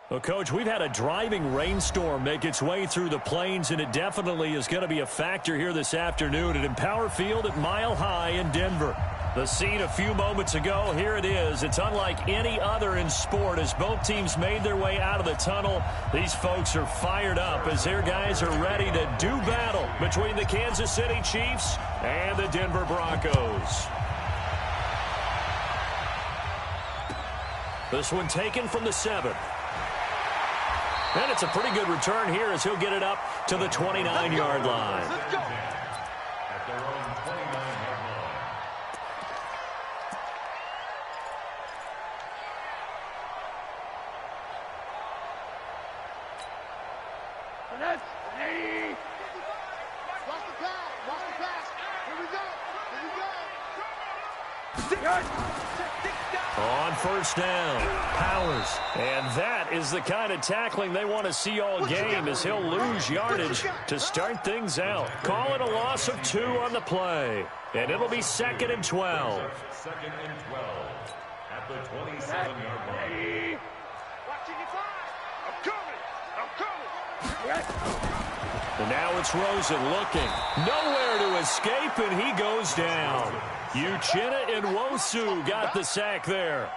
Well, Coach, we've had a driving rainstorm make its way through the plains, and it definitely is going to be a factor here this afternoon at Empower Field at Mile High in Denver. The scene a few moments ago, here it is. It's unlike any other in sport as both teams made their way out of the tunnel. These folks are fired up as their guys are ready to do battle between the Kansas City Chiefs and the Denver Broncos. This one taken from the 7. And it's a pretty good return here as he'll get it up to the 29-yard line. Let's go. At their own 29-yard line. Hey. Watch the pass. Watch the pass. Here we go. Here we go. On first down, Powers. And that is the kind of tackling they want to see all game as he'll lose yardage to start things out. Call it a loss of 2 on the play. And it'll be 2nd and 12. 2nd and 12 at the 27-yard line. Watching you fire. I'm coming. And now it's Rosen looking. Nowhere to escape, and he goes down. Uchenna and Nwosu got the sack there.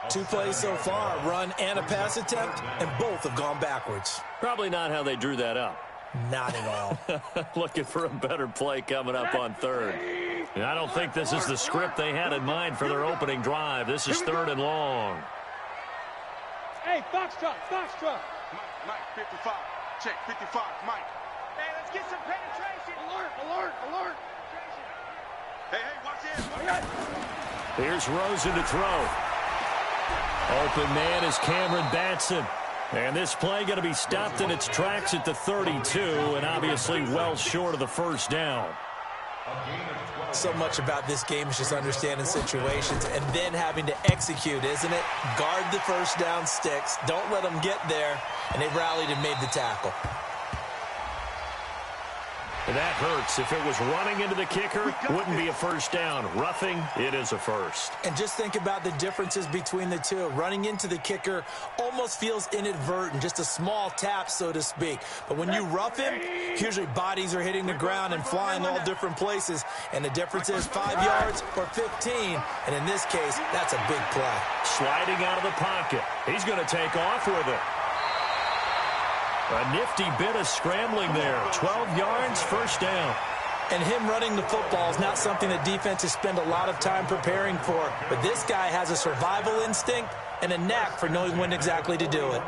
2 plays so far, a run and a pass attempt, and both have gone backwards. Probably not how they drew that up. Not at all. Looking for a better play coming up on 3rd. And I don't think this is the script they had in mind for their opening drive. This is 3rd and long. Hey, Foxtrot. Mike, 55. Check, 55, Mike. Hey, let's get some penetration. Alert. Hey, watch it. Here's Rosen to throw. Open man is Cameron Batson. And this play going to be stopped in its tracks at the 32, and obviously well short of the first down. So much about this game is just understanding situations and then having to execute, isn't it? Guard the first down sticks. Don't let them get there. And they rallied and made the tackle. And that hurts. If it was running into the kicker, it wouldn't be a first down. Roughing, it is a first. And just think about the differences between the two. Running into the kicker almost feels inadvertent, just a small tap, so to speak. But when you rough him, usually bodies are hitting the ground and flying all different places. And the difference is 5 yards or 15. And in this case, that's a big play. Sliding out of the pocket. He's going to take off with it. A nifty bit of scrambling there. 12 yards, first down. And him running the football is not something that defenses spend a lot of time preparing for. But this guy has a survival instinct and a knack for knowing when exactly to do it.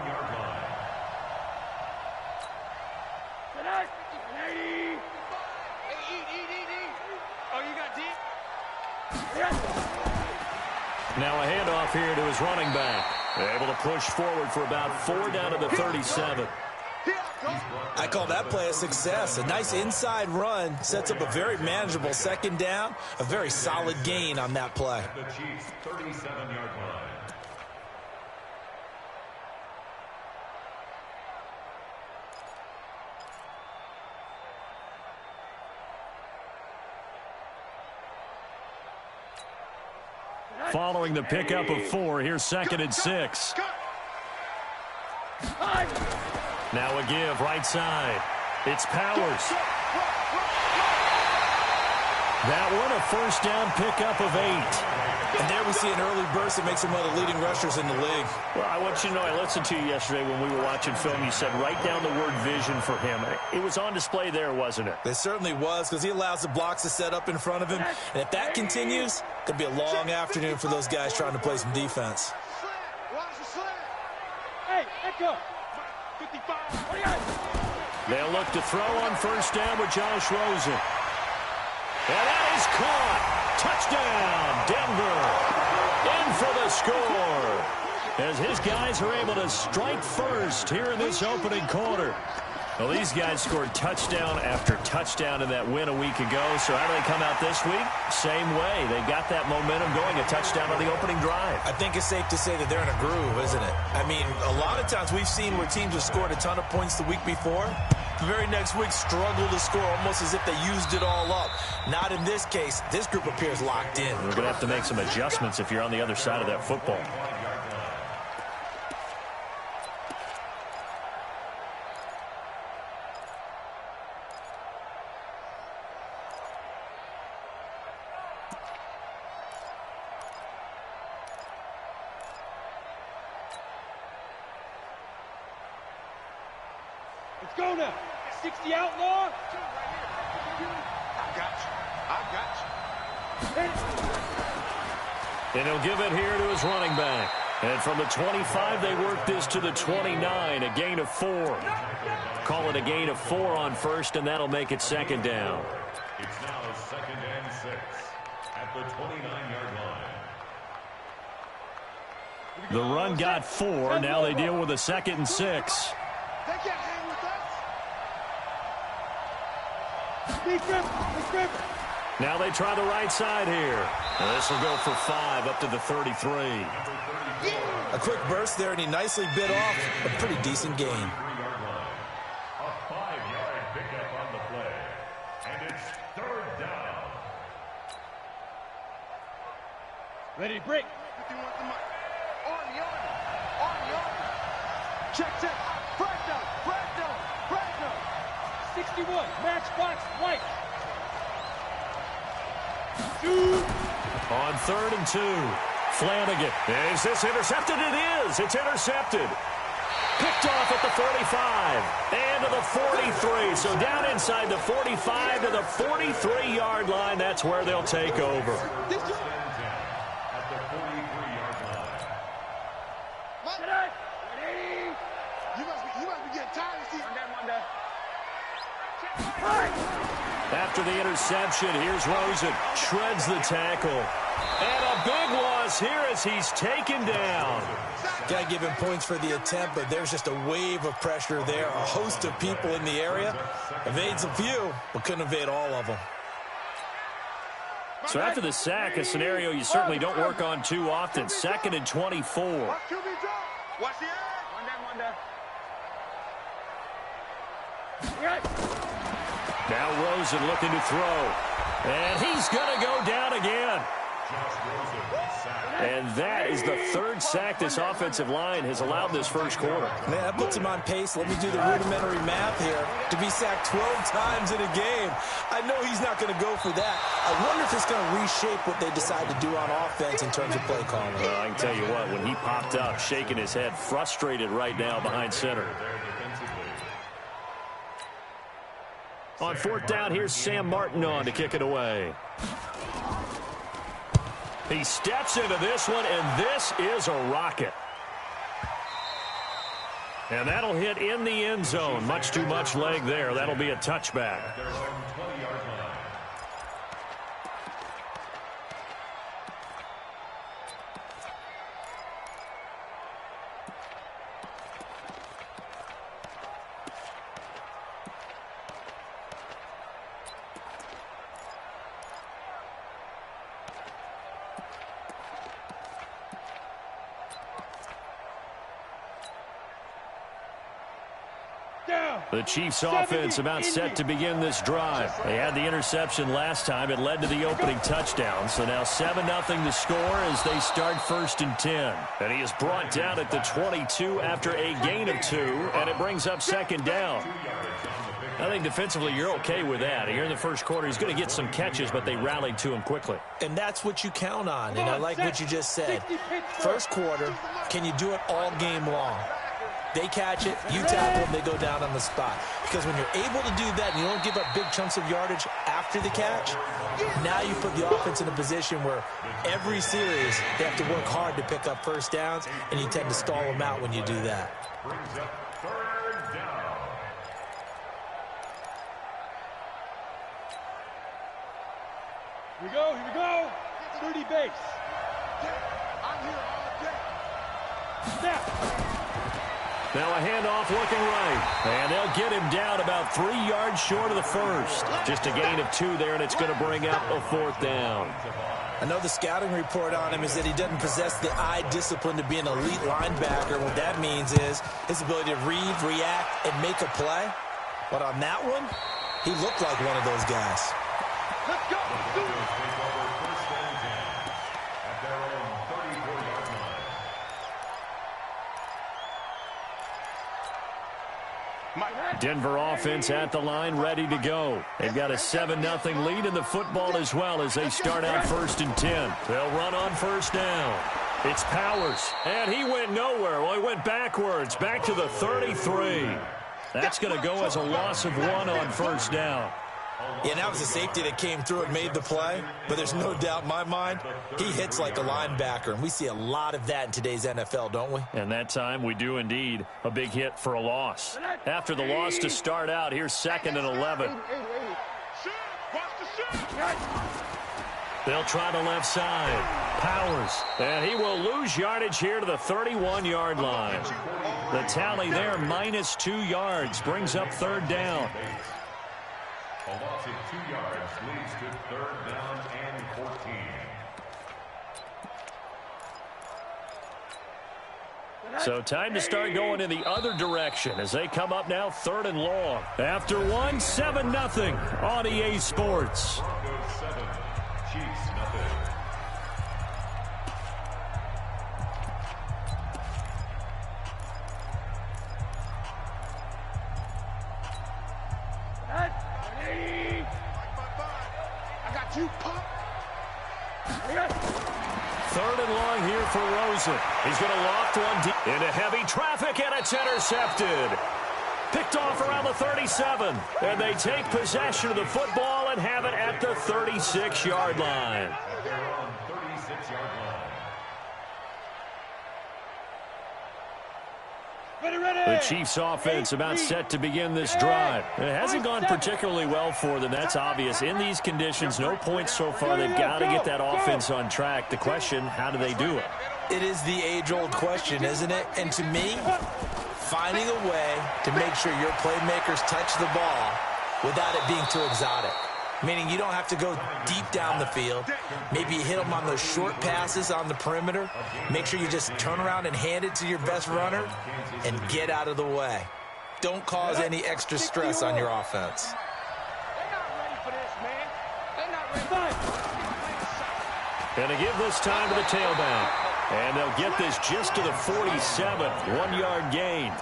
Now a handoff here to his running back. Able to push forward for about 4 down to the 37. I call that play a success. A nice inside run sets up a very manageable 2nd down. A very solid gain on that play. The Chiefs' 37-yard line. Following the pickup of 4, here's 2nd and 6. Now a give, right side. It's Powers. That one, a first down pickup of 8. And there we see an early burst that makes him one of the leading rushers in the league. Well, I want you to know, I listened to you yesterday when we were watching film. You said write down the word vision for him. It was on display there, wasn't it? It certainly was, because he allows the blocks to set up in front of him. And if that continues, it could be a long afternoon for those guys trying to play some defense. Hey, echo. 55. They'll look to throw on first down with Josh Rosen. And that is caught. Touchdown, Denver. In for the score. As his guys are able to strike first here in this opening quarter. Well, these guys scored touchdown after touchdown in that win a week ago. So how do they come out this week? Same way. They got that momentum going, a touchdown on the opening drive. I think it's safe to say that they're in a groove, isn't it? I mean, a lot of times we've seen where teams have scored a ton of points the week before. The very next week struggle to score almost as if they used it all up. Not in this case. This group appears locked in. We're going to have to make some adjustments if you're on the other side of that football. go now. 60 outlaw. I got you. And he'll give it here to his running back. And from the 25, they work this to the 29, a gain of 4. Call it a gain of 4 on first, and that'll make it second down. It's now 2nd and 6 at the 29-yard line. The run got 4. Now they deal with a 2nd and 6. They can't hang with us. Now they try the right side here. And this will go for 5 up to the 33. A quick burst there, and he nicely bit off a pretty decent gain. 3-yard line. A 5-yard pickup on the play. And it's 3rd down. Ready to break. Army. Check. Frag down. 61. Matchbox White. Shoot. On 3rd and 2. Flanagan. Is this intercepted? It is. It's intercepted. Picked off at the 45 and to the 43. So down inside the 45 to the 43-yard line. That's where they'll take over. At the 43-yard line. You must be getting tired of seeing that one. After the interception, here's Rosen. Shreds the tackle. And a big loss here as he's taken down. Got to give him points for the attempt, but there's just a wave of pressure there. A host of people in the area. Evades a few, but couldn't evade all of them. So after the sack, a scenario you certainly don't work on too often. 2nd and 24. Watch the eye. Now Rosen looking to throw. And he's going to go down again. And that is the 3rd sack this offensive line has allowed this first quarter. Man, that puts him on pace. Let me do the rudimentary math here. To be sacked 12 times in a game, I know he's not going to go for that. I wonder if it's going to reshape what they decide to do on offense in terms of play calling. Well, I can tell you what, when he popped up, shaking his head, frustrated right now behind center. On 4th down, here's Sam Martin on to kick it away. He steps into this one, and this is a rocket. And that'll hit in the end zone. Much too much leg there. That'll be a touchback. The Chiefs offense about set to begin this drive. They had the interception last time. It led to the opening touchdown. So now 7-0 the score as they start 1st and 10. And he is brought down at the 22 after a gain of 2. And it brings up 2nd down. I think defensively you're okay with that. Here in the first quarter, he's going to get some catches, but they rallied to him quickly. And that's what you count on. And I like what you just said. First quarter, can you do it all game long? They catch it, you tackle them, they go down on the spot. Because when you're able to do that and you don't give up big chunks of yardage after the catch, now you put the offense in a position where every series they have to work hard to pick up first downs, and you tend to stall them out when you do that. Brings up 3rd down. Here we go. 30 base. I'm here all day. Snap. Now a handoff looking right. And they'll get him down about 3 yards short of the first. Just a gain of 2 there, and it's going to bring up a 4th down. I know the scouting report on him is that he doesn't possess the eye discipline to be an elite linebacker. What that means is his ability to read, react, and make a play. But on that one, he looked like one of those guys. Let's go. At their own 34-yard line. Denver offense at the line, ready to go. They've got a 7-0 lead in the football as well as they start out 1st and 10. They'll run on 1st down. It's Powers, and he went nowhere. Well, he went backwards, back to the 33. That's going to go as a loss of 1 on first down. Yeah, that was a safety that came through and made the play, but there's no doubt in my mind he hits like a linebacker, and we see a lot of that in today's NFL, don't we? And that time we do indeed. A big hit for a loss. After the loss to start out, here's 2nd and 11. They'll try the left side. Powers. And he will lose yardage here to the 31-yard line. The tally there, -2 yards, brings up 3rd down. A loss of 2 yards leads to 3rd down and 14. So time to start going in the other direction as they come up now 3rd and long. After 1, 7-0 on EA Sports. Broncos 7, Chiefs nothing. I got you, Pop. 3rd and long here for Rosen. He's going to loft one deep into heavy traffic, and it's intercepted. Picked off around the 37, and they take possession of the football and have it at the 36-yard line. They're on 36-yard line. The Chiefs offense about set to begin this drive. It hasn't gone particularly well for them. That's obvious. In these conditions, no points so far. They've got to get that offense on track. The question, how do they do it? It is the age-old question, isn't it? And to me, finding a way to make sure your playmakers touch the ball without it being too exotic. Meaning you don't have to go deep down the field. Maybe you hit them on those short passes on the perimeter. Make sure you just turn around and hand it to your best runner and get out of the way. Don't cause any extra stress on your offense. They're not ready for this, man. They're not ready. And to give this time to the tailback. And they'll get this just to the 47. 1-yard gain.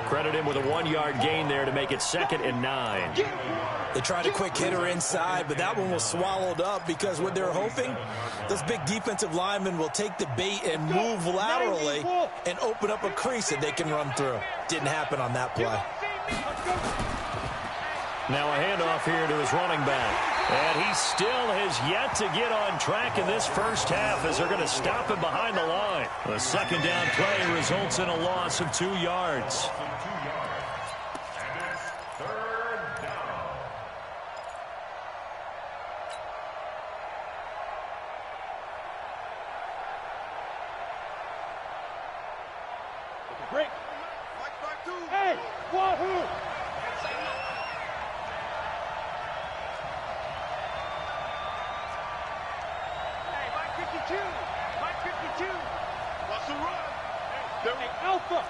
Credit him with a 1-yard gain there to make it 2nd and 9. They tried a quick hitter inside, but that one was swallowed up because what they're hoping, those big defensive linemen will take the bait and move laterally and open up a crease that they can run through. Didn't happen on that play. Now a handoff here to his running back. And he still has yet to get on track in this first half as they're going to stop him behind the line. The 2nd down play results in a loss of 2 yards. Break. Hey, wahoo! Hey, Mike 52. Mike 52. What's the run? Hey, Alpha!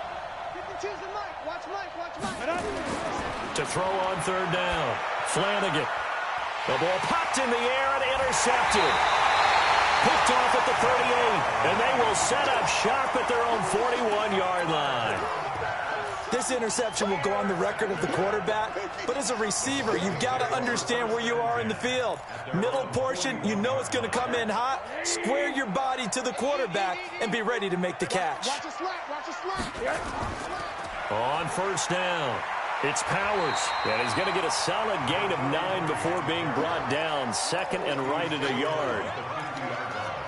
52's the Mike. Watch Mike. Watch Mike. To throw on 3rd down. Flanagan. The ball popped in the air and intercepted. Picked off at the 38, and they will set up shop at their own 41-yard line. This interception will go on the record of the quarterback, but as a receiver, you've got to understand where you are in the field. Middle portion, you know it's going to come in hot. Square your body to the quarterback and be ready to make the catch. Watch the slap. Watch the slap. On 1st down, it's Powers, and he's going to get a solid gain of 9 before being brought down. 2nd and right at a yard.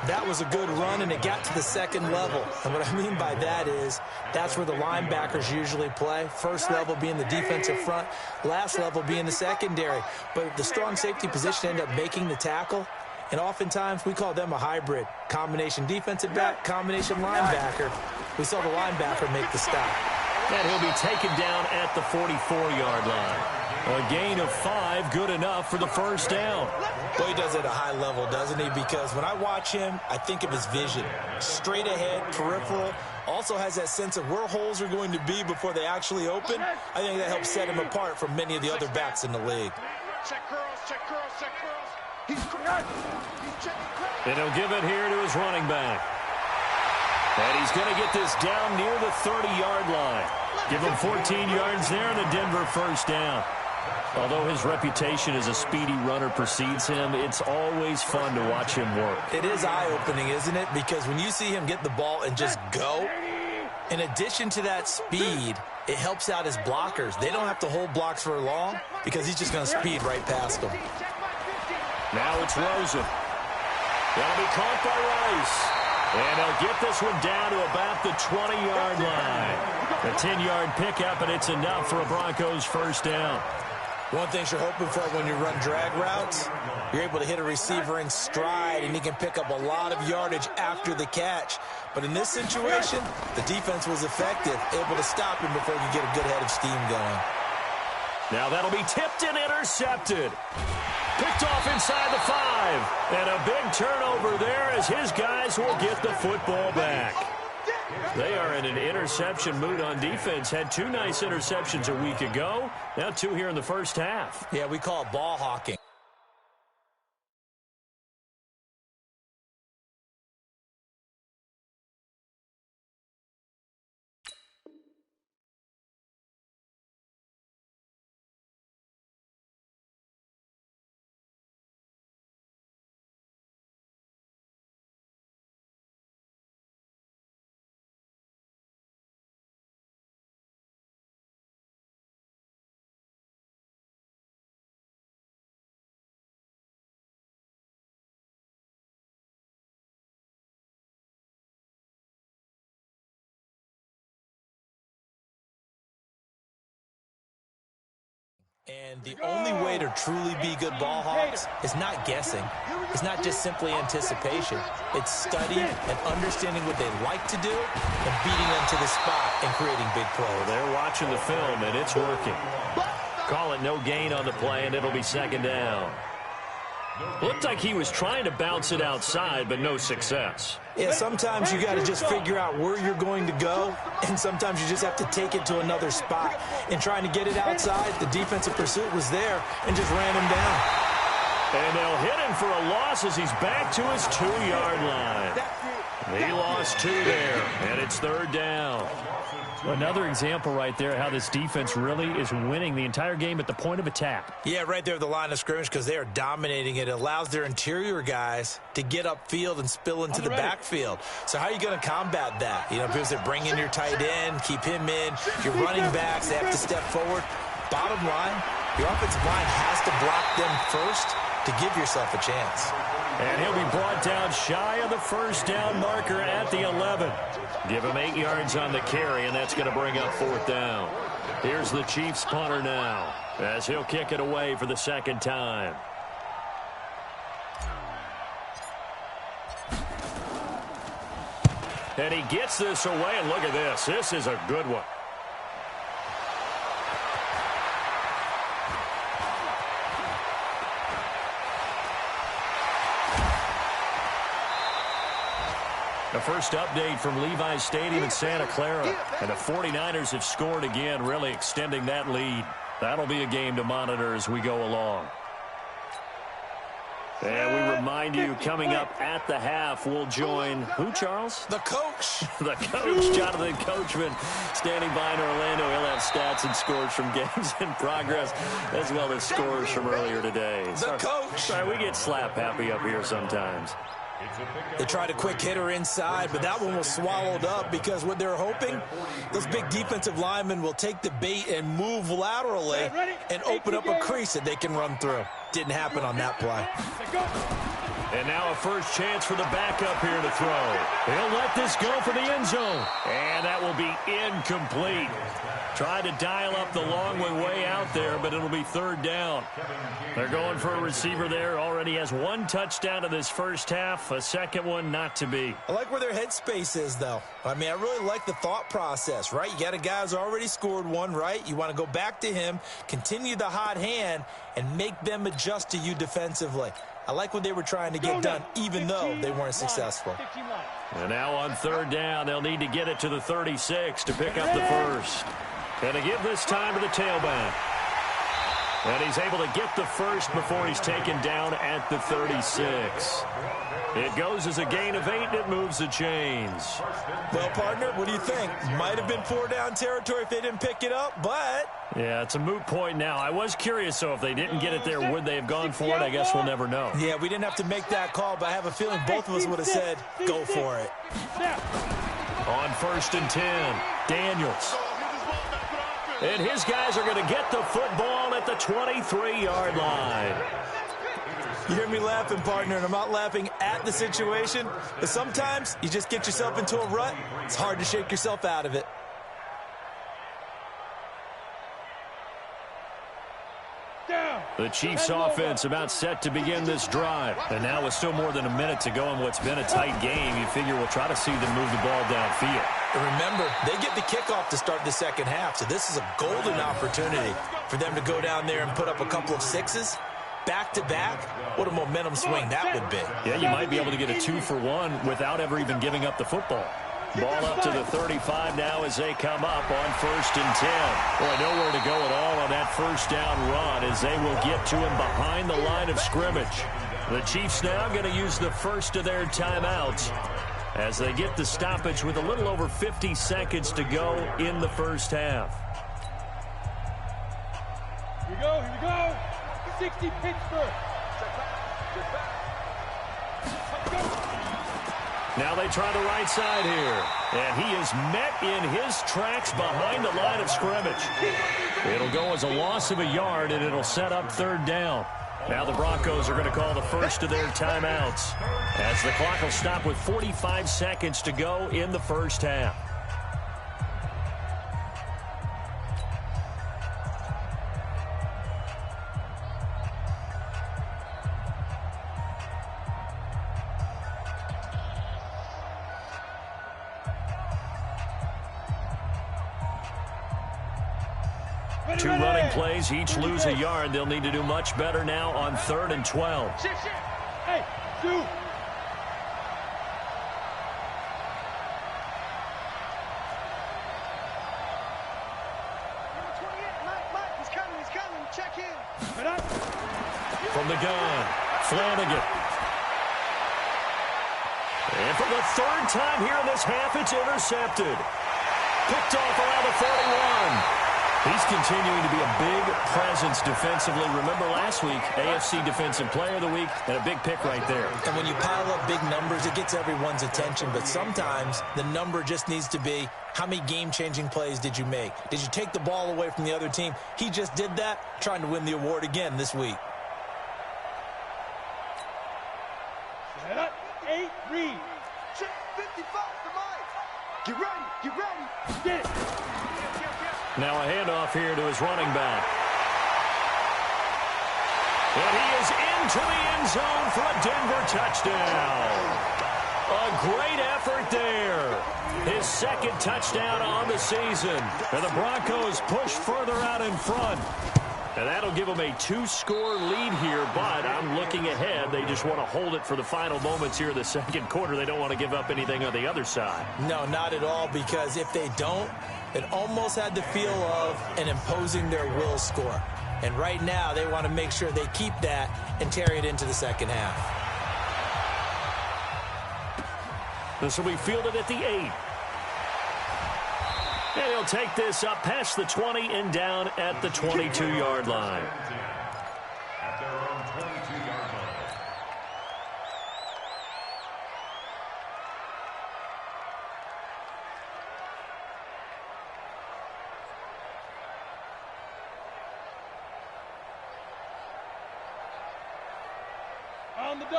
That was a good run, and it got to the 2nd level. And what I mean by that is that's where the linebackers usually play. First level being the defensive front, last level being the secondary. But the strong safety position ended up making the tackle, and oftentimes we call them a hybrid. Combination defensive back, combination linebacker. We saw the linebacker make the stop. And he'll be taken down at the 44-yard line. A gain of 5, good enough for the 1st down. Well, he does it at a high level, doesn't he? Because when I watch him, I think of his vision. Straight ahead, peripheral. Also has that sense of where holes are going to be before they actually open. I think that helps set him apart from many of the other backs in the league. Check curls. Check curls. Check curls. He's checking curls. And he'll give it here to his running back. And he's going to get this down near the 30-yard line. Give him 14 yards there and a Denver 1st down. Although his reputation as a speedy runner precedes him, it's always fun to watch him work. It is eye-opening, isn't it? Because when you see him get the ball and just go, in addition to that speed, it helps out his blockers. They don't have to hold blocks for long because he's just going to speed right past them. Now it's Rosen. That'll be caught by Rice. And they'll get this one down to about the 20-yard line. A 10-yard pickup, and it's enough for a Broncos first down. One thing you're hoping for when you run drag routes, you're able to hit a receiver in stride, and he can pick up a lot of yardage after the catch. But in this situation, the defense was effective, able to stop him before he could get a good head of steam going. Now that'll be tipped and intercepted. Picked off inside the 5. And a big turnover there as his guys will get the football back. They are in an interception mood on defense. Had 2 nice interceptions a week ago. Now 2 here in the first half. Yeah, we call it ball hawking. And the only way to truly be good ball hawks is not guessing. It's not just simply anticipation. It's studying and understanding what they like to do and beating them to the spot and creating big plays. They're watching the film, and it's working. Call it no gain on the play, and it'll be second down. Looked like he was trying to bounce it outside, but no success. Yeah, sometimes you got to just figure out where you're going to go, and sometimes you just have to take it to another spot. And trying to get it outside, the defensive pursuit was there and just ran him down. And they'll hit him for a loss as he's back to his 2-yard line. He lost 2 there, and it's third down. Another example right there how this defense really is winning the entire game at the point of attack. Yeah, right there at the line of scrimmage because they are dominating it. It allows their interior guys to get upfield and spill into the backfield. So how are you going to combat that? You know, because they're bringing your tight end, keep him in. Your running backs, they have to step forward. Bottom line, your offensive line has to block them first to give yourself a chance. And he'll be brought down shy of the first down marker at the 11. Give him 8 yards on the carry, and that's going to bring up fourth down. Here's the Chiefs punter now as he'll kick it away for the second time. And he gets this away, and look at this. This is a good one. The first update from Levi's Stadium in Santa Clara. And the 49ers have scored again, really extending that lead. That'll be a game to monitor as we go along. And we remind you, coming up at the half, we'll join who, Charles? The coach. The coach, Jonathan Coachman, standing by in Orlando. He'll have stats and scores from games in progress, as well as scores from earlier today. The coach. Sorry, we get slap happy up here sometimes. They tried a quick hitter inside, but that one was swallowed up because what they're hoping, those big defensive linemen will take the bait and move laterally and open up a crease that they can run through. Didn't happen on that play. And now a first chance for the backup here to throw. He'll let this go for the end zone. And that will be incomplete. Tried to dial up the long way out there, but it'll be third down. They're going for a receiver there. Already has 1 touchdown in this first half. A second one not to be. I like where their headspace is, though. I mean, I really like the thought process, right? You got a guy who's already scored 1, right? You want to go back to him, continue the hot hand, and make them adjust to you defensively. I like what they were trying to get done, even though they weren't successful. And now on third down, they'll need to get it to the 36 to pick up the first. And to give this time to the tailback. And he's able to get the first before he's taken down at the 36. It goes as a gain of 8, and it moves the chains. Well, partner, what do you think? Might have been 4-down territory if they didn't pick it up, but... Yeah, it's a moot point now. I was curious, so if they didn't get it there, would they have gone for it? I guess we'll never know. Yeah, we didn't have to make that call, but I have a feeling both of us would have said, go for it. On 1st and 10, Daniels. And his guys are going to get the football at the 23-yard line. You hear me laughing, partner, and I'm not laughing at the situation, but sometimes you just get yourself into a rut. It's hard to shake yourself out of it. The Chiefs offense about set to begin this drive. And now with still more than a minute to go in what's been a tight game, you figure we'll try to see them move the ball downfield. And remember, they get the kickoff to start the second half, so this is a golden opportunity for them to go down there and put up a couple of sixes. Back-to-back, what a momentum swing that would be. Yeah, you might be able to get a 2-for-1 without ever even giving up the football. Ball up to the 35 now as they come up on 1st and 10. Boy, nowhere to go at all on that first down run as they will get to him behind the line of scrimmage. The Chiefs now going to use the first of their timeouts as they get the stoppage with a little over 50 seconds to go in the first half. Here we go, here we go. 60 Pittsburgh. Now they try the right side here. And he is met in his tracks behind the line of scrimmage. It'll go as a loss of a yard, and it'll set up 3rd down. Now the Broncos are going to call the first of their timeouts as the clock will stop with 45 seconds to go in the first half. Two running plays, each lose a yard. They'll need to do much better now on 3rd and 12. Hey, shoot. He's coming. Check in. From the gun, Flanagan. And for the 3rd time here in this half, it's intercepted. Picked off around the 41. He's continuing to be a big presence defensively. Remember last week, AFC Defensive Player of the Week, and a big pick right there. And when you pile up big numbers, it gets everyone's attention. But sometimes the number just needs to be, how many game-changing plays did you make? Did you take the ball away from the other team? He just did that, trying to win the award again this week. Set up, 8, read. 55 to Mike. Get ready. Get it. Now a handoff here to his running back. And he is into the end zone for a Denver touchdown. A great effort there. His 2nd touchdown on the season. And the Broncos push further out in front. And that'll give them a 2-score lead here, but I'm looking ahead. They just want to hold it for the final moments here in the 2nd quarter. They don't want to give up anything on the other side. No, not at all, because if they don't, it almost had the feel of an imposing their will score. And right now, they want to make sure they keep that and carry it into the 2nd half. This will be fielded at the 8. And he'll take this up past the 20 and down at the 22-yard line. At their own 22-yard line.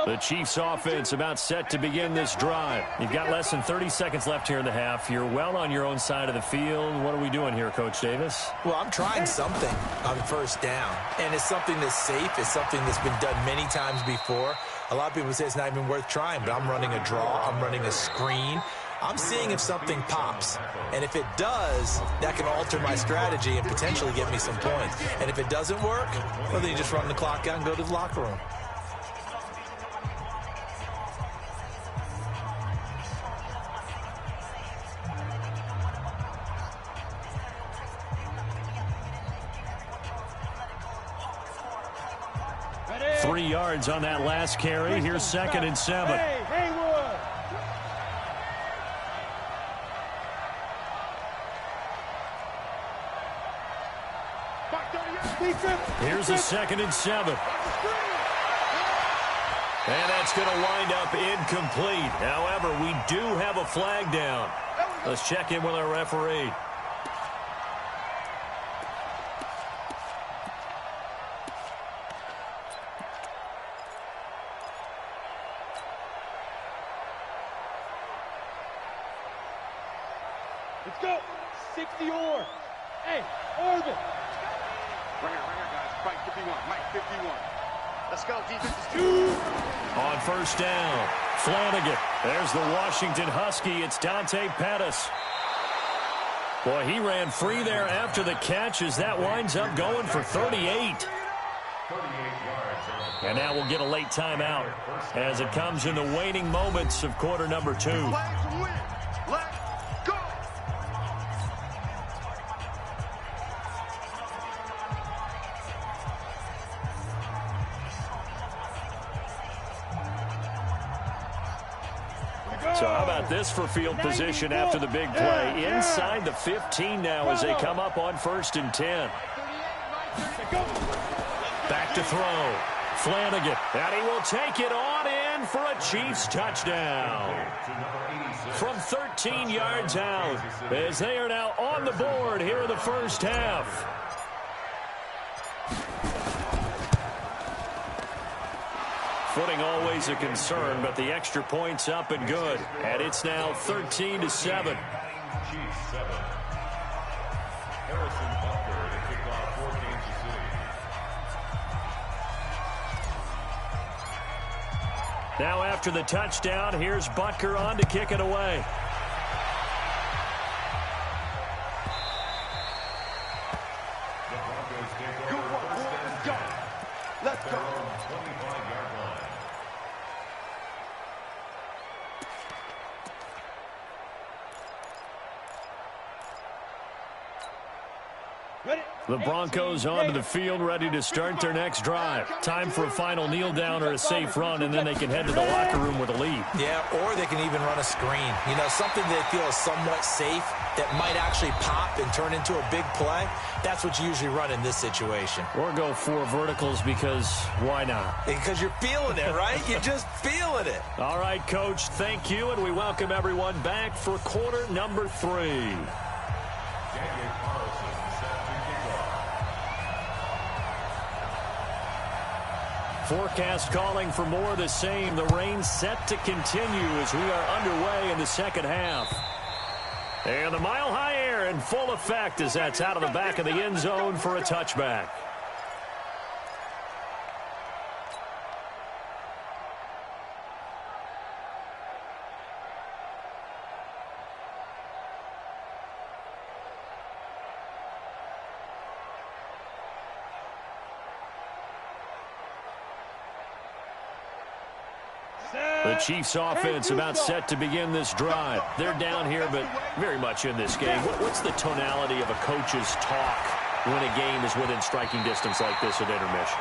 The Chiefs offense about set to begin this drive. You've got less than 30 seconds left here in the half. You're well on your own side of the field. What are we doing here, Coach Davis? Well, I'm trying something on 1st down, and it's something that's safe. It's something that's been done many times before. A lot of people say it's not even worth trying, but I'm running a draw. I'm running a screen. I'm seeing if something pops, and if it does, that can alter my strategy and potentially get me some points. And if it doesn't work, well, then you just run the clock out and go to the locker room. Ready. 3 yards on that last carry. Here's 2nd and 7. Hey, Haywood. Here's a 2nd and 7. And that's going to wind up incomplete. However, we do have a flag down. Let's check in with our referee. Let's go. 60 or. Hey, Orvin. Right here, guys. Fight 51. Mike, 51. Let's go, defense. On first down, Flanagan. There's the Washington Husky. It's Dante Pettis. Boy, he ran free there after the catch as that winds up going for 38. And now we'll get a late timeout as it comes in the waning moments of quarter number 2. Let's go. So how about this for field position after the big play? Inside the 15 now as they come up on 1st and 10. Back to throw. Flanagan, and he will take it on in for a Chiefs touchdown. From 13 yards out, as they are now on the board here in the first half. Footing always a concern, but the extra point's up and good. And it's now 13-7. Chiefs 7. Harrison Butker to kick off for Kansas City. Now after the touchdown, here's Butker on to kick it away. Good one, boy. Let's go. Let's go. 25-yard line. Ready? The Broncos onto the field, ready to start their next drive. Time for a final kneel down or a safe run, and then they can head to the locker room with a lead. Yeah, or they can even run a screen. You know, something they feel is somewhat safe that might actually pop and turn into a big play. That's what you usually run in this situation. Or go 4 verticals because why not? Because you're feeling it, right? You're just feeling it. All right, Coach, thank you, and we welcome everyone back for quarter number 3. Forecast calling for more of the same. The rain set to continue as we are underway in the second half. And the mile-high air in full effect as that's out of the back of the end zone for a touchback. The Chiefs offense about set to begin this drive. They're down here, but very much in this game. What's the tonality of a coach's talk when a game is within striking distance like this at intermission?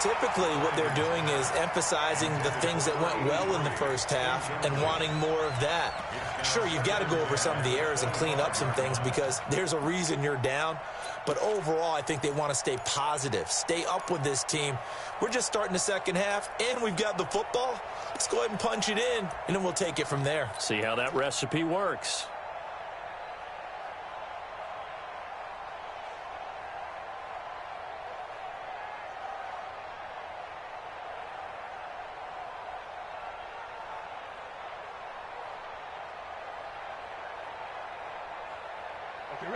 Typically, what they're doing is emphasizing the things that went well in the first half and wanting more of that. Sure, you've got to go over some of the errors and clean up some things because there's a reason you're down. But overall, I think they want to stay positive, stay up with this team. We're just starting the second half, and we've got the football. Let's go ahead and punch it in, and then we'll take it from there. See how that recipe works.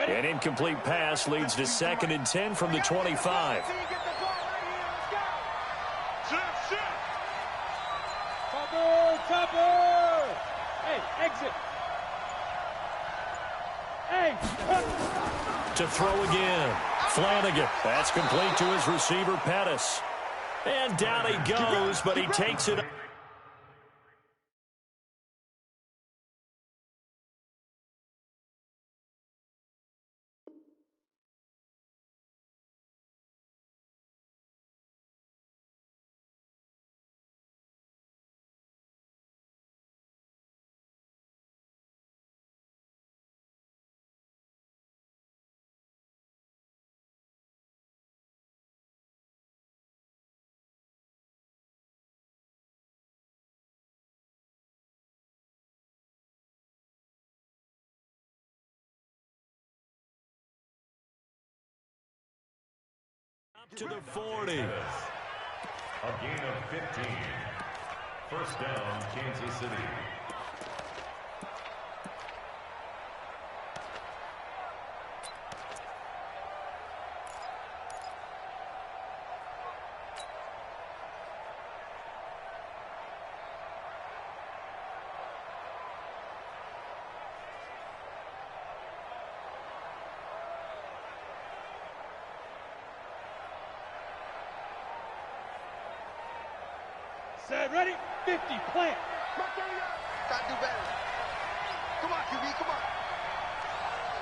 An incomplete pass leads to 2nd and 10 from the 25. Topper! Hey, exit! Hey! To throw again. Flanagan. That's complete to his receiver, Pettis. And down he goes, but he takes it. To the 40. A gain of 15. First down, Kansas City. Okay, ready? 50, plant. Gotta do better. Come on, QB, come on.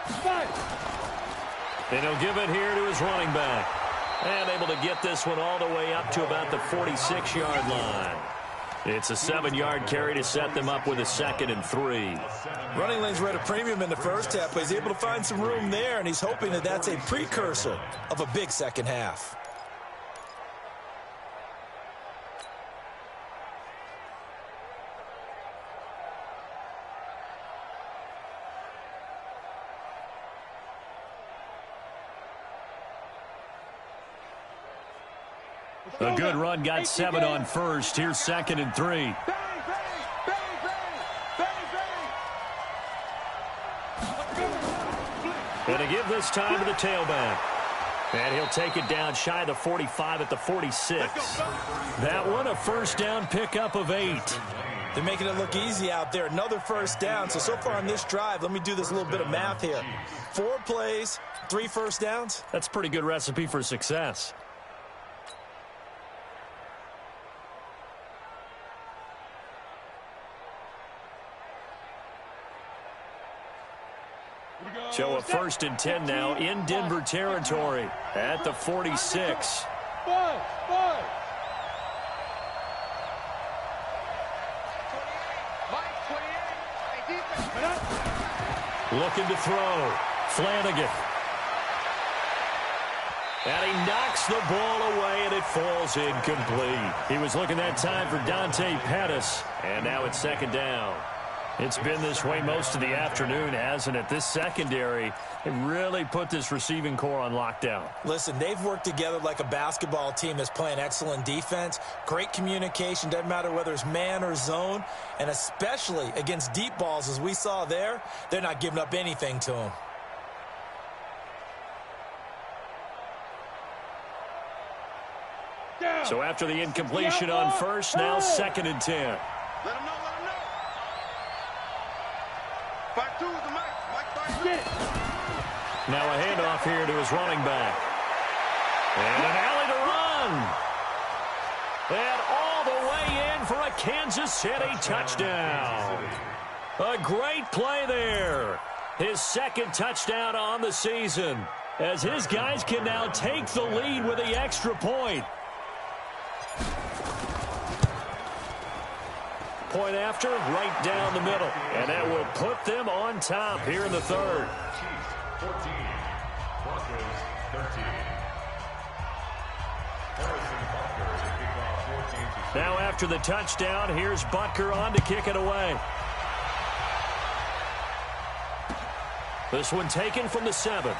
5. And he'll give it here to his running back. And able to get this one all the way up to about the 46-yard line. It's a 7-yard carry to set them up with a 2nd and 3. Running lanes were at a premium in the first half, but he's able to find some room there, and he's hoping that that's a precursor of a big second half. A good run, got 7 on first. Here's 2nd and 3. And to give this time to the tailback. And he'll take it down shy of the 45 at the 46. That one, a first down pickup of 8. They're making it look easy out there. Another first down. So far on this drive, let me do this little bit of math here. 4 plays, 3 first downs. That's a pretty good recipe for success. So a 1st and 10 now in Denver territory at the 46. 5. Looking to throw. Flanagan. And he knocks the ball away, and it falls incomplete. He was looking that time for Dante Pettis, and now it's 2nd down. It's been this way most of the afternoon, hasn't it? This secondary, it really put this receiving core on lockdown. Listen, they've worked together like a basketball team that's playing excellent defense. Great communication, doesn't matter whether it's man or zone. And especially against deep balls, as we saw there, they're not giving up anything to them. So after the incompletion on first, now 2nd and 10. Let him know. 5-2 is the Mike 5-2. Now a handoff here to his running back. And an alley to run. And all the way in for a Kansas City touchdown. A great play there. His 2nd touchdown on the season, as his guys can now take the lead with the extra point. Point after, right down the middle. And that will put them on top here in the 3rd. Chiefs 14, Broncos 13. Harrison Butker to kick off 14-6. Now after the touchdown, here's Butker on to kick it away. This one taken from the 7.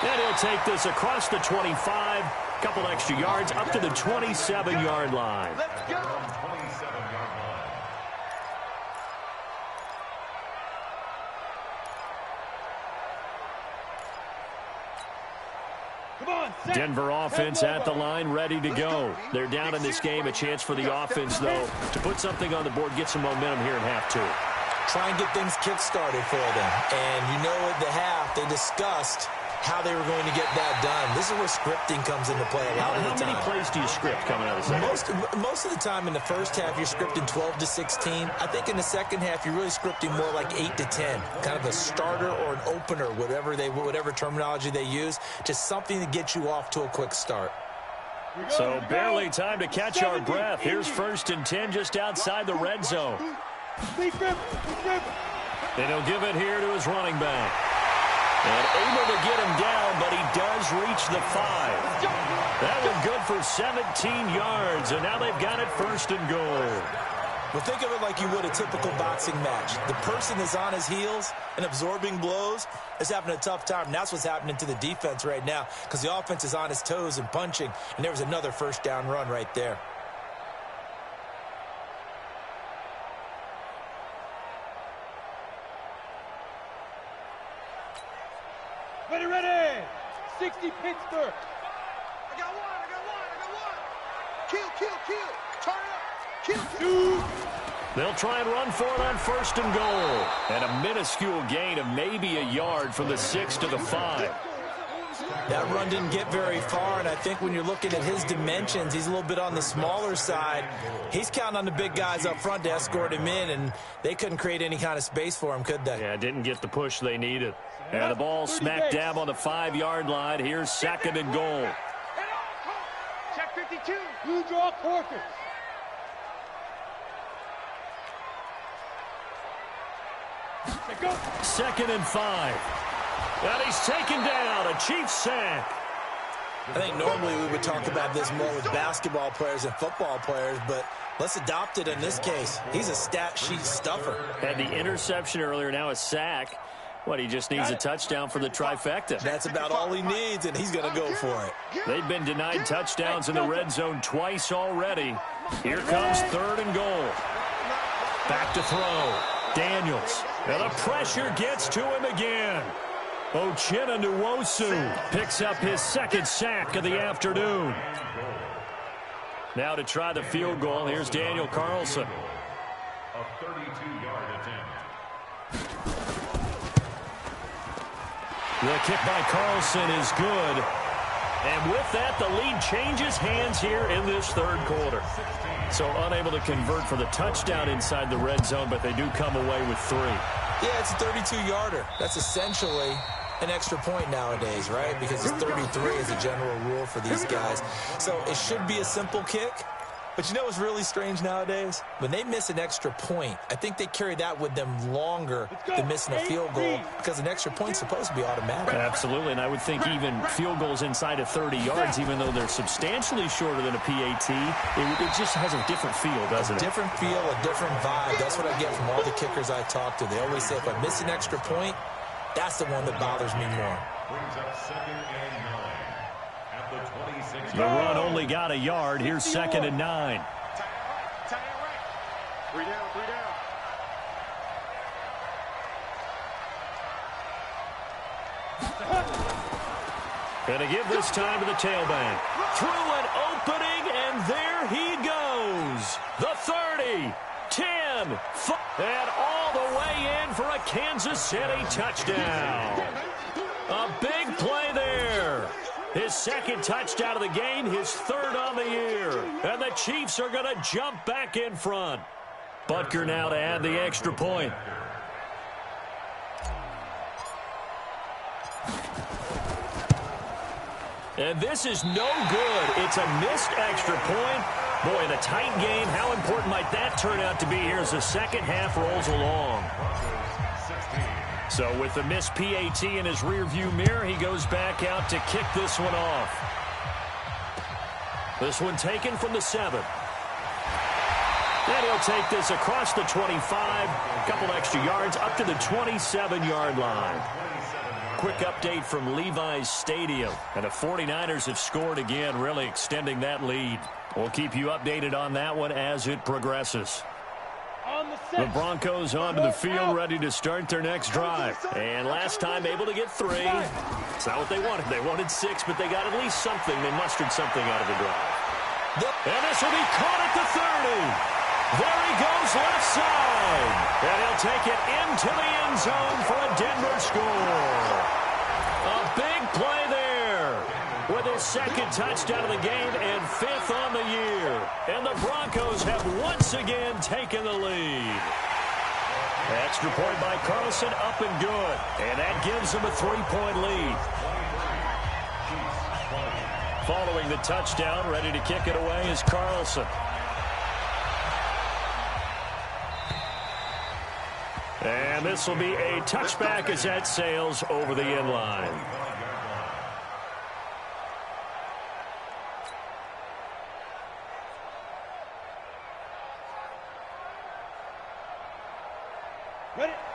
And he'll take this across the 25. Couple extra yards up to the 27-yard line. Let's go. 27-yard line. Come on, set. Denver offense at the line, ready to go. They're down in this game. A chance for the offense, though, to put something on the board, get some momentum here in half 2. Try and get things kick-started for them. And you know at the half, they discussed how they were going to get that done. This is where scripting comes into play a lot of the time. How many plays do you script coming out of the second? Most of the time in the first half, you're scripting 12 to 16. I think in the second half, you're really scripting more like 8 to 10. Kind of a starter or an opener, whatever terminology they use. Just something to get you off to a quick start. So barely time to catch our breath. Here's 1st and 10 just outside the red zone. Be grip. And he'll give it here to his running back. And able to get him down, but he does reach the 5. That one good for 17 yards, and now they've got it 1st and goal. Well, think of it like you would a typical boxing match. The person is on his heels and absorbing blows is having a tough time. And that's what's happening to the defense right now, because the offense is on his toes and punching, and there was another 1st down run right there. Ready. 60 Pittsburgh. I got one. Kill. Turn it up. Kill. They'll try and run for it on 1st and goal. And a minuscule gain of maybe a yard from the 6 to the 5. That run didn't get very far, and I think when you're looking at his dimensions, he's a little bit on the smaller side. He's counting on the big guys up front to escort him in, and they couldn't create any kind of space for him, could they? Yeah, didn't get the push they needed. And the ball smack dab on the 5-yard line. Here's 2nd and goal. Check 52. You draw quarters. Go. 2nd and 5. And he's taken down. A Chiefs sack. I think normally we would talk about this more with basketball players and football players, but let's adopt it in this case. He's a stat sheet stuffer. Had the interception earlier, now a sack. What, he just needs a touchdown for the trifecta. That's about all he needs, and he's going to go for it. They've been denied touchdowns in the red zone twice already. Here comes 3rd and goal. Back to throw. Daniels. And the pressure gets to him again. Uchenna Nwosu picks up his 2nd sack of the afternoon. Now to try the field goal, here's Daniel Carlson. A 32-yard attempt. The kick by Carlson is good. And with that, the lead changes hands here in this 3rd quarter. So unable to convert for the touchdown inside the red zone, but they do come away with 3. Yeah, it's a 32-yarder. That's essentially an extra point nowadays, right? Because it's 33 as a general rule for these guys. So it should be a simple kick. But you know what's really strange nowadays? When they miss an extra point, I think they carry that with them longer than missing a field goal because an extra point's supposed to be automatic. Absolutely, and I would think even field goals inside of 30 yards, even though they're substantially shorter than a PAT, it just has a different feel, doesn't it? A different feel, a different vibe. That's what I get from all the kickers I talk to. They always say if I miss an extra point, that's the one that bothers me more. Brings up 2nd and 9 at the 26. The run only got a yard. Here's 2nd and 9. Tie it right. 3 down, 3 down. Going to give this time to the tailback. Through an opening, and there he goes. The 30, 10, 5, and all the way in for a Kansas City touchdown. A big play there. His 2nd touchdown of the game, his 3rd on the year. And the Chiefs are going to jump back in front. Butker now to add the extra point. And this is no good. It's a missed extra point. Boy, in a tight game, how important might that turn out to be here as the second half rolls along? So with the missed PAT in his rearview mirror, he goes back out to kick this one off. This one taken from the 7. And he'll take this across the 25, a couple extra yards up to the 27-yard line. Quick update from Levi's Stadium. And the 49ers have scored again, really extending that lead. We'll keep you updated on that one as it progresses. The Broncos onto the field, ready to start their next drive. And last time able to get 3. It's not what they wanted. They wanted 6, but they got at least something. They mustered something out of the drive. And this will be caught at the 30. There he goes left side. And he'll take it into the end zone for a Denver score. A big play there with his 2nd touchdown of the game and 5th on the year. And the Broncos have once again taken the lead. Extra point by Carlson, up and good. And that gives them a 3-point lead. Following the touchdown, ready to kick it away is Carlson. And this will be a touchback as that sails over the end line.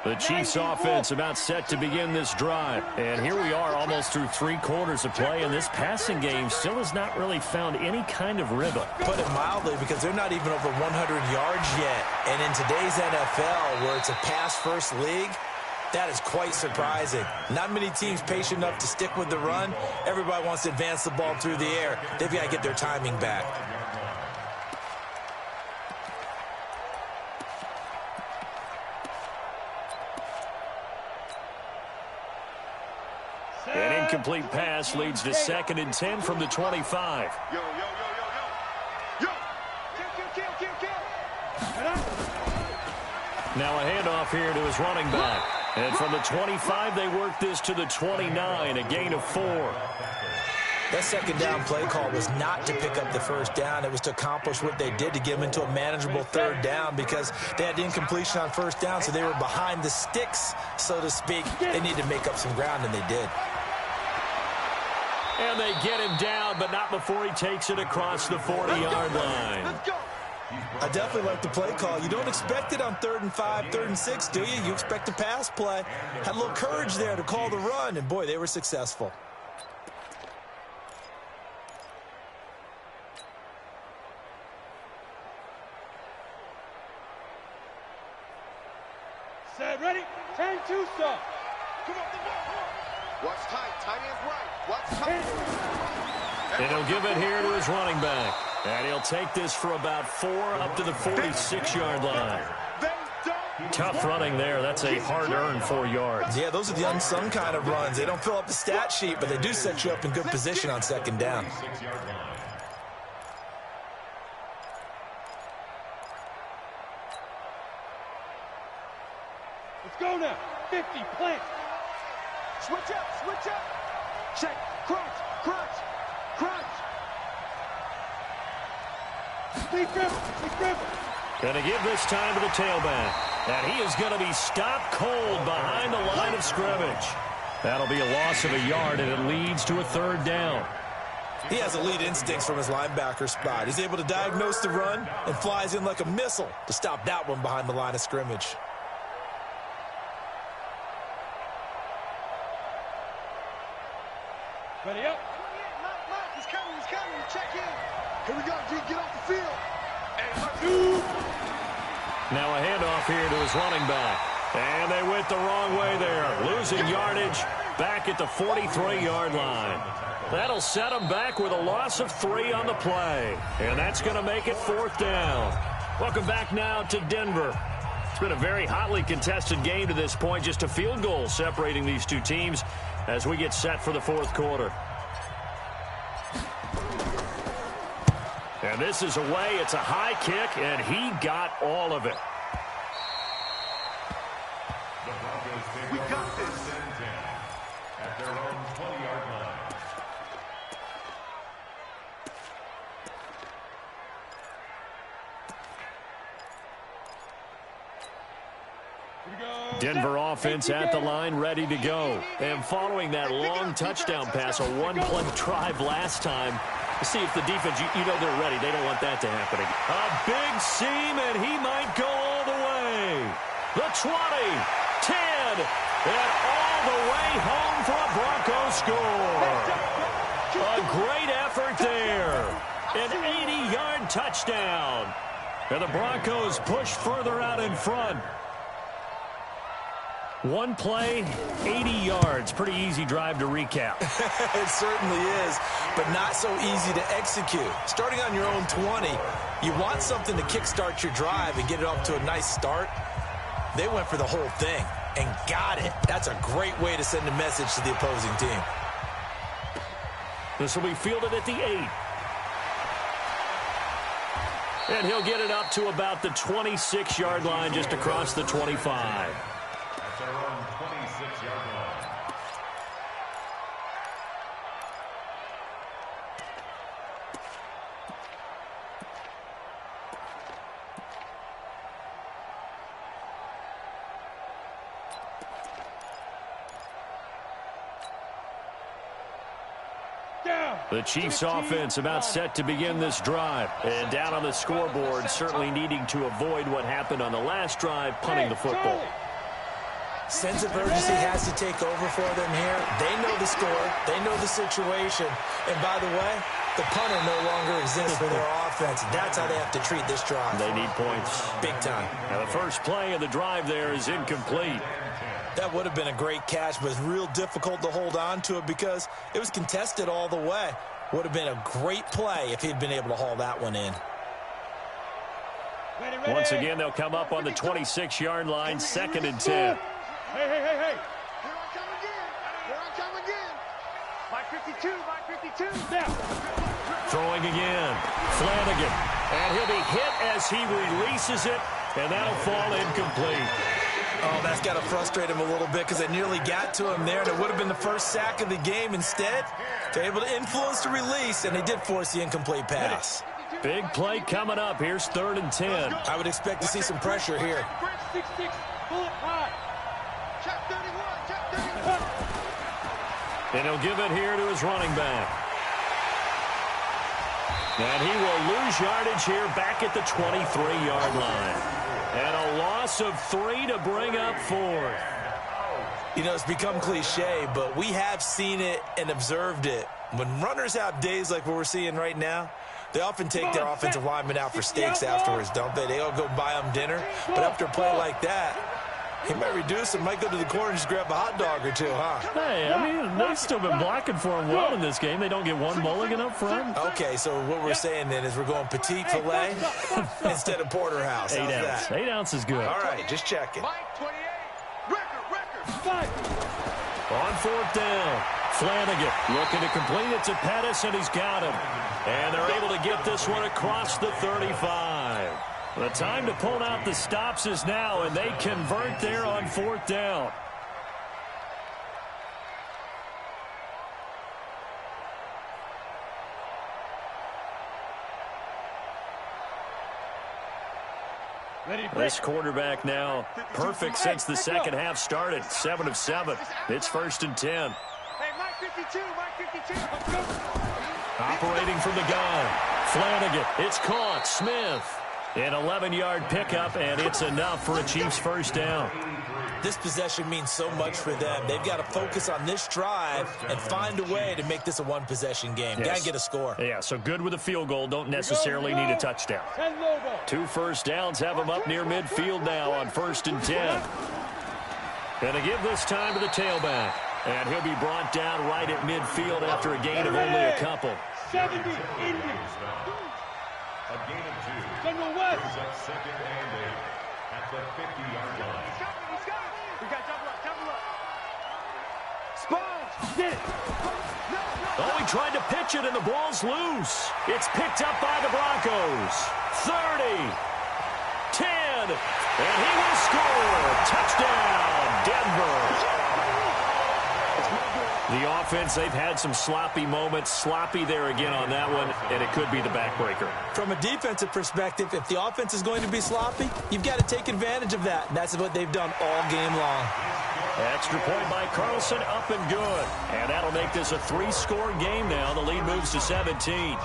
The Chiefs offense about set to begin this drive. And here we are almost through 3 quarters of play, and this passing game still has not really found any kind of rhythm. Put it mildly, because they're not even over 100 yards yet. And in today's NFL, where it's a pass-first league, that is quite surprising. Not many teams patient enough to stick with the run. Everybody wants to advance the ball through the air. They've got to get their timing back. incomplete pass leads to 2nd and 10 from the 25. Yo, yo, yo, yo, yo. Yo. Kill. Now a handoff here to his running back. And from the 25, they work this to the 29, a gain of 4. That second down play call was not to pick up the first down. It was to accomplish what they did, to get them into a manageable 3rd down, because they had incompletion on 1st down, so they were behind the sticks, so to speak. They needed to make up some ground, and they did. And they get him down, but not before he takes it across the 40-yard line. Let's go. I definitely like the play call. You don't expect it on 3rd and 5, 3rd and 6, do you? You expect a pass play. Had a little courage there to call the run, and boy, they were successful. Set, ready? 10-2, sir. Come on, come on. Watch tight. Tight end's right. Watch tight. And he'll give it here to his running back. And he'll take this for about 4 up to the 46-yard line. Tough running there. That's a hard-earned 4 yards. Yeah, those are the unsung kind of runs. They don't fill up the stat sheet, but they do set you up in good position on 2nd down. Let's go now. 50, plant. Switch up. Check. Crunch. Sleep river. Going to give this time to the tailback. And he is going to be stopped cold behind the line of scrimmage. That'll be a loss of a yard, and it leads to a 3rd down. He has elite instincts from his linebacker spot. He's able to diagnose the run and flies in like a missile to stop that one behind the line of scrimmage. Ready up. He's coming. Check in. Here we go, G. Get off the field. Now a handoff here to his running back. And they went the wrong way there. Losing yardage back at the 43-yard line. That'll set them back with a loss of 3 on the play. And that's going to make it 4th down. Welcome back now to Denver. It's been a very hotly contested game to this point. Just a field goal separating these two teams as we get set for the 4th quarter. And this is away. It's a high kick, and he got all of it. We got this. At their own 20-yard line. Denver offense at the line, ready to go. And following that long touchdown pass, a one-play drive last time, to see if the defense, you know they're ready. They don't want that to happen again. A big seam, and he might go all the way. The 20, 10, and all the way home for a Broncos score. A great effort there. An 80-yard touchdown. And the Broncos push further out in front. One play, 80 yards. Pretty easy drive to recap. It certainly is, but not so easy to execute. Starting on your own 20, you want something to kickstart your drive and get it off to a nice start. They went for the whole thing and got it. That's a great way to send a message to the opposing team. This will be fielded at the 8. And he'll get it up to about the 26-yard line, just across the 25. That's their own 26-yard line. The Chiefs offense about set to begin this drive. And down on the scoreboard, certainly needing to avoid what happened on the last drive, punting the football. Sense of urgency has to take over for them here. They know the score. They know the situation. And by the way, the punter no longer exists for their offense. That's how they have to treat this drive. They need points. Big time. Now the first play of the drive there is incomplete. That would have been a great catch, but it's real difficult to hold on to it because it was contested all the way. Would have been a great play if he'd been able to haul that one in. Ready. Once again, they'll come up on the 26-yard line, 2nd and 10. Hey. Here I come again. Throwing again. Flanagan. And he'll be hit as he releases it, and that'll fall incomplete. Oh, that's got to frustrate him a little bit because they nearly got to him there, and it would have been the first sack of the game. Instead, they're able to influence the release, and they did force the incomplete pass. Big play coming up. Here's 3rd and 10. I would expect to see some pressure here. 6-6, pull it high. And he'll give it here to his running back. And he will lose yardage here back at the 23-yard line. And a loss of 3 to bring up 4th. You know, it's become cliche, but we have seen it and observed it. When runners have days like what we're seeing right now, they often take their offensive linemen out for steaks afterwards, don't they? They all go buy them dinner. But after a play like that, he might reduce and might go to the corner and just grab a hot dog or two, huh? Hey, I mean, they've still been blocking for him well in this game. They don't get one mulligan up front. Okay, so what we're saying then is we're going petite filet instead of porterhouse. 8 ounce. 8 ounce is good. All right, just checking. On 4th down, Flanagan looking to complete it to Pettis, and he's got him. And they're able to get this one across the 35. The time to pull out the stops is now, and they convert there on 4th down. This quarterback now perfect since the second half started. 7 of 7. It's 1st and 10. Hey, Mike 52, Mike 52. Operating from the gun. Flanagan. It's caught. Smith. An 11-yard pickup, and it's enough for a Chiefs first down. This possession means so much for them. They've got to focus on this drive and find a way to make this a one-possession game. Yes. Got to get a score. Yeah, so good with a field goal. Don't necessarily need a touchdown. 2 first downs have them up near midfield now on 1st and 10. And they give this time to the tailback. And he'll be brought down right at midfield after a gain of only a couple. 70, Indians. A gain of 2. General West. Brings up 2nd and 8 at the 50-yard line. We got double up. Sponge. Get it. Oh, he tried to pitch it, and the ball's loose. It's picked up by the Broncos. 30. 10. And he will score. Touchdown, Denver. The offense, they've had some sloppy moments. Sloppy there again on that one, and it could be the backbreaker. From a defensive perspective, if the offense is going to be sloppy, you've got to take advantage of that. And that's what they've done all game long. Extra point by Carlson, up and good. And that'll make this a 3-score game now. The lead moves to 17.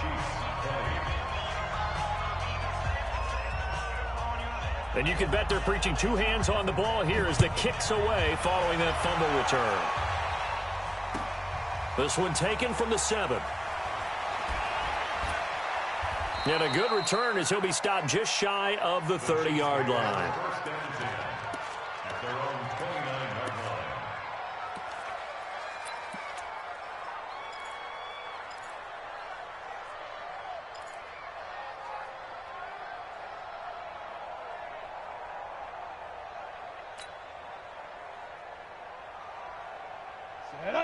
And you can bet they're preaching 2 hands on the ball here as the kick's away following that fumble return. This one taken from the 7. And a good return as he'll be stopped just shy of the 30-yard line. First down and 10 at their own 29-yard line.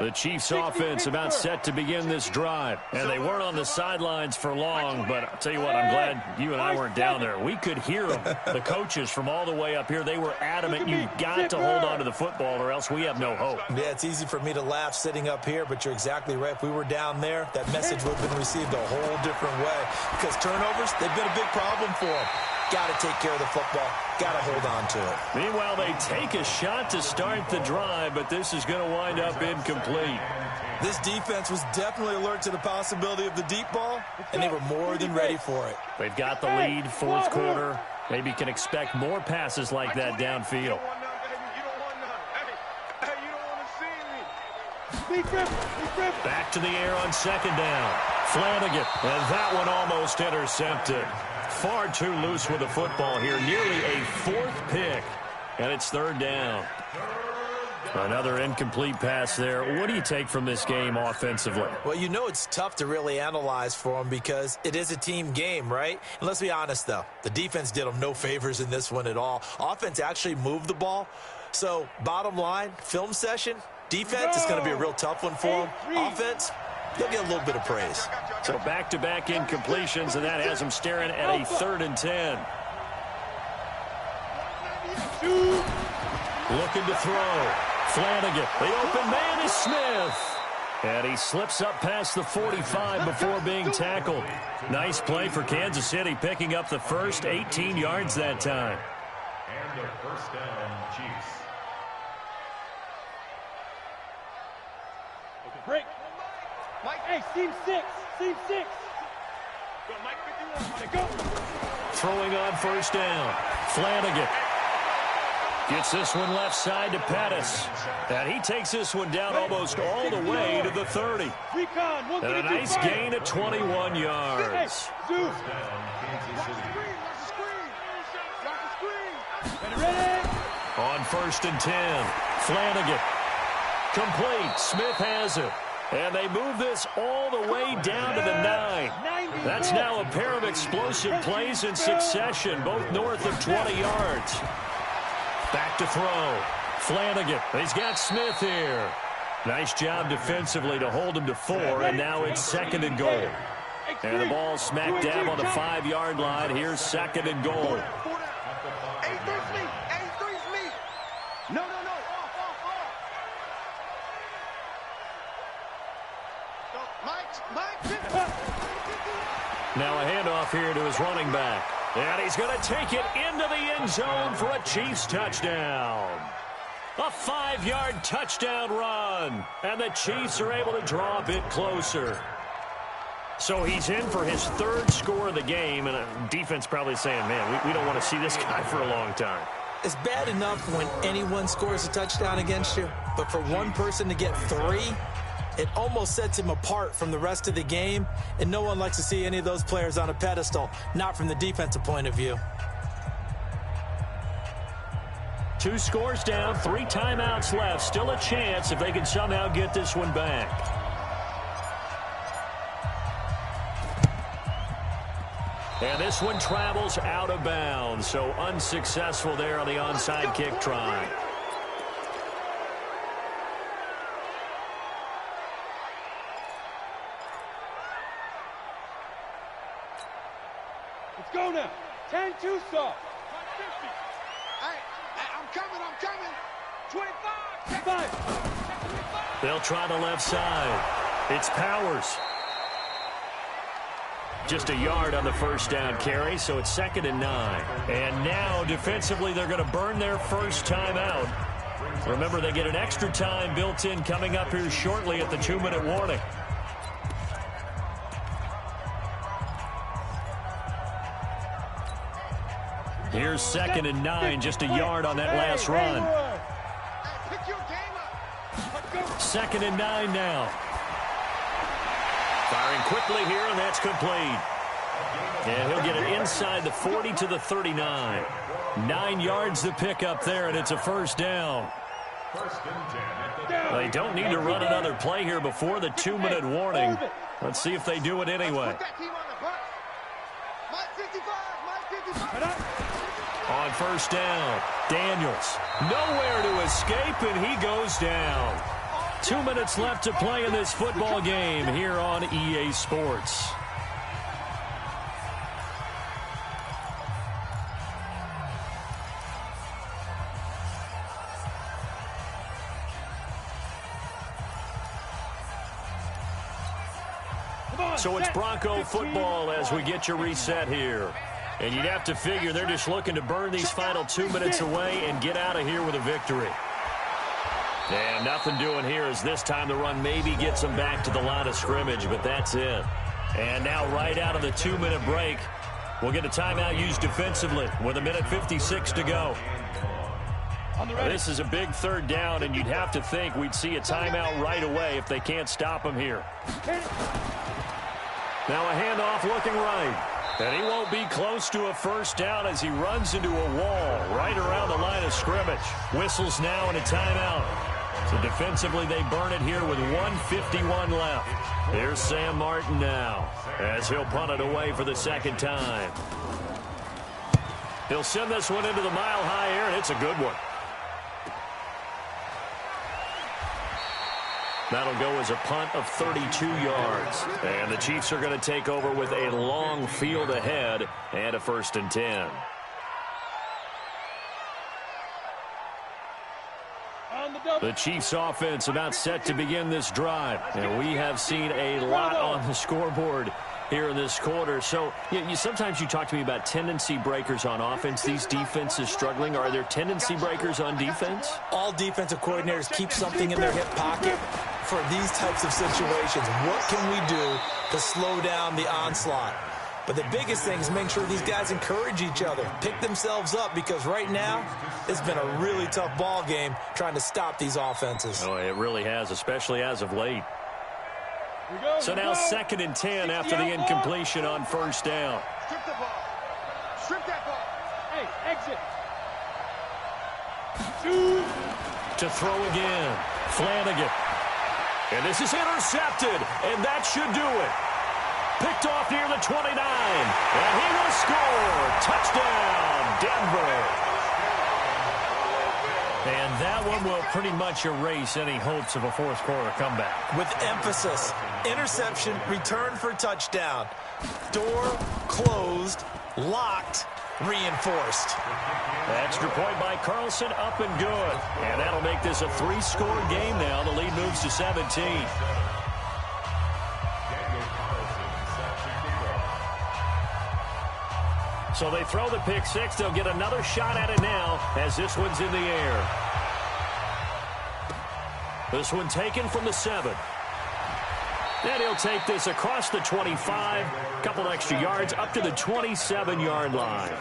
The Chiefs offense about set to begin this drive. And they weren't on the sidelines for long, but I'll tell you what, I'm glad you and I weren't down there. We could hear them, the coaches from all the way up here. They were adamant, you've got to hold on to the football or else we have no hope. Yeah, it's easy for me to laugh sitting up here, but you're exactly right. If we were down there, that message would have been received a whole different way. Because turnovers, they've been a big problem for them. Got to take care of the football. Got to hold on to it. Meanwhile, they take a shot to start the drive, but this is going to wind up incomplete. This defense was definitely alert to the possibility of the deep ball, and they were more than ready for it. They've got the lead, 4th quarter. Maybe can expect more passes like that downfield. Back to the air on 2nd down. Flanagan, and that one almost intercepted. Far too loose with the football here. Nearly a 4th pick. And it's 3rd down. Another incomplete pass there. What do you take from this game offensively? Well, you know it's tough to really analyze for them because it is a team game, right? And let's be honest, though. The defense did them no favors in this one at all. Offense actually moved the ball. So, bottom line, film session, defense is going to be a real tough one for them. Offense, they'll get a little bit of praise. So back-to-back incompletions, and that has them staring at a 3rd and 10. Looking to throw. Flanagan. The open man is Smith. And he slips up past the 45 before being tackled. Nice play for Kansas City, picking up the first 18 yards that time. And the first down, Chiefs. Break. Mike, hey, seam 6. Seam 6. Go, Mike, 51. Go. Throwing on first down. Flanagan. Gets this one left side to Pettis. And he takes this one down almost all the way to the 30. And a nice gain of 21 yards. On first and 10. Flanagan. Complete. Smith has it. And they move this all the way down to the 9. That's now a pair of explosive plays in succession, both north of 20 yards. Back to throw. Flanagan. He's got Smith here. Nice job defensively to hold him to 4, and now it's 2nd and goal. And the ball smack dab on the 5-yard line. Here's 2nd and goal. Now a handoff here to his running back. And he's going to take it into the end zone for a Chiefs touchdown. A 5-yard touchdown run. And the Chiefs are able to draw a bit closer. So he's in for his 3rd score of the game. And defense probably saying, man, we don't want to see this guy for a long time. It's bad enough when anyone scores a touchdown against you. But for one person to get 3, it almost sets him apart from the rest of the game, and no one likes to see any of those players on a pedestal, not from the defensive point of view. 2 scores down, 3 timeouts left. Still a chance if they can somehow get this one back. And this one travels out of bounds, so unsuccessful there on the onside kick try. Let's go now. 10-2 soft. Hey, I'm coming. 25. 5. They'll try the left side. It's Powers. Just a yard on the first down carry, so it's 2nd and 9. And now, defensively, they're going to burn their first time out. Remember, they get an extra time built in coming up here shortly at the 2-minute warning. Here's 2nd and 9, just a yard on that last run. 2nd and 9 now. Firing quickly here, and that's complete. And he'll get it inside the 40 to the 39. 9 yards to pick up there, and it's a first down. They don't need to run another play here before the 2-minute warning. Let's see if they do it anyway. On first down, Daniels. Nowhere to escape, and he goes down. 2 minutes left to play in this football game here on EA Sports. So it's Bronco football as we get you reset here. And you'd have to figure they're just looking to burn these final 2 minutes away and get out of here with a victory. And nothing doing here as this time the run maybe gets them back to the line of scrimmage, but that's it. And now right out of the 2-minute break, we'll get a timeout used defensively with 1:56 to go. This is a big 3rd down, and you'd have to think we'd see a timeout right away if they can't stop him here. Now a handoff looking right. And he won't be close to a first down as he runs into a wall right around the line of scrimmage. Whistles now and a timeout. So defensively they burn it here with 1:51 left. Here's Sam Martin now as he'll punt it away for the 2nd time. He'll send this one into the mile-high air, and it's a good one. That'll go as a punt of 32 yards. And the Chiefs are going to take over with a long field ahead and a 1st and 10. The Chiefs offense about set to begin this drive. And we have seen a lot on the scoreboard here in this quarter. So sometimes you talk to me about tendency breakers on offense. These defenses struggling. Are there tendency breakers on defense? All defensive coordinators keep something in their hip pocket for these types of situations. What can we do to slow down the onslaught? But the biggest thing is making sure these guys encourage each other, pick themselves up, because right now it's been a really tough ball game trying to stop these offenses. Oh, it really has, especially as of late. So now 2nd and 10 after the incompletion on 1st down. Strip the ball. Strip that ball. Hey, exit. To throw again. Flanagan. And this is intercepted, and that should do it. Picked off near the 29, and he will score. Touchdown, Denver. And that one will pretty much erase any hopes of a 4th quarter comeback. With emphasis, interception, return for touchdown. Door closed, locked, reinforced. Extra point by Carlson, up and good. And that'll make this a 3-score game now. The lead moves to 17. So they throw the pick 6. They'll get another shot at it now as this one's in the air. This one taken from the 7. And he'll take this across the 25. Couple extra yards up to the 27-yard line.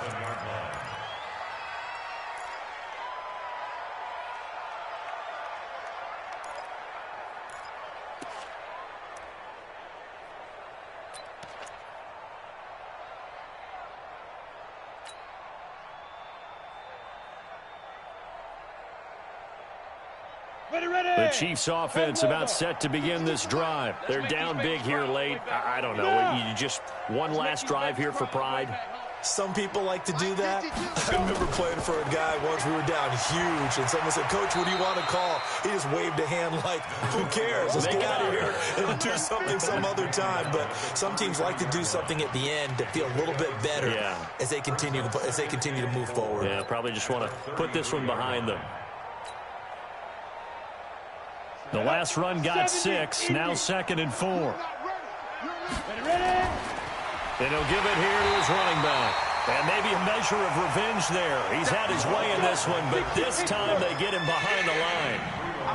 The Chiefs offense about set to begin this drive. They're down big here late. I don't know. You just one last drive here for pride. Some people like to do that. I remember playing for a guy once. We were down huge, and someone said, "Coach, what do you want to call?" He just waved a hand like, "Who cares? Let's get out of here and do something some other time." But some teams like to do something at the end to feel a little bit better as they continue to move forward. Yeah, probably just want to put this one behind them. The last run got 6. Now 2nd and 4. And he'll give it here to his running back. And maybe a measure of revenge there. He's had his way in this one, but this time they get him behind the line.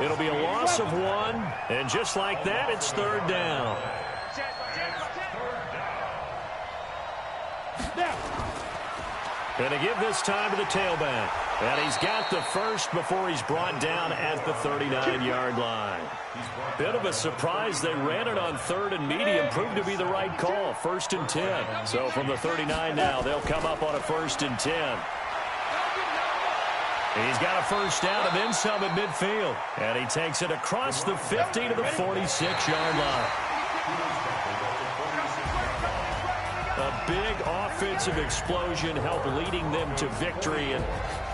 It'll be a loss of 1, and just like that, it's 3rd down. Going to give this time to the tailback. And he's got the first before he's brought down at the 39-yard line. Bit of a surprise. They ran it on 3rd and medium. Proved to be the right call. 1st and 10. So from the 39 now, they'll come up on a 1st and 10. He's got a first down and then some at midfield. And he takes it across the 50 to the 46-yard line. A big offensive explosion helped leading them to victory. And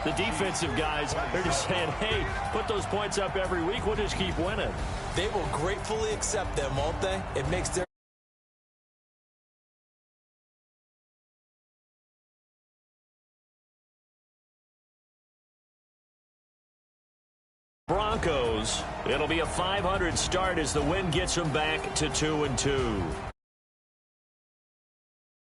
the defensive guys, they're just saying, hey, put those points up every week. We'll just keep winning. They will gratefully accept them, won't they? It makes their Broncos. It'll be a 500 start as the win gets them back to 2-2.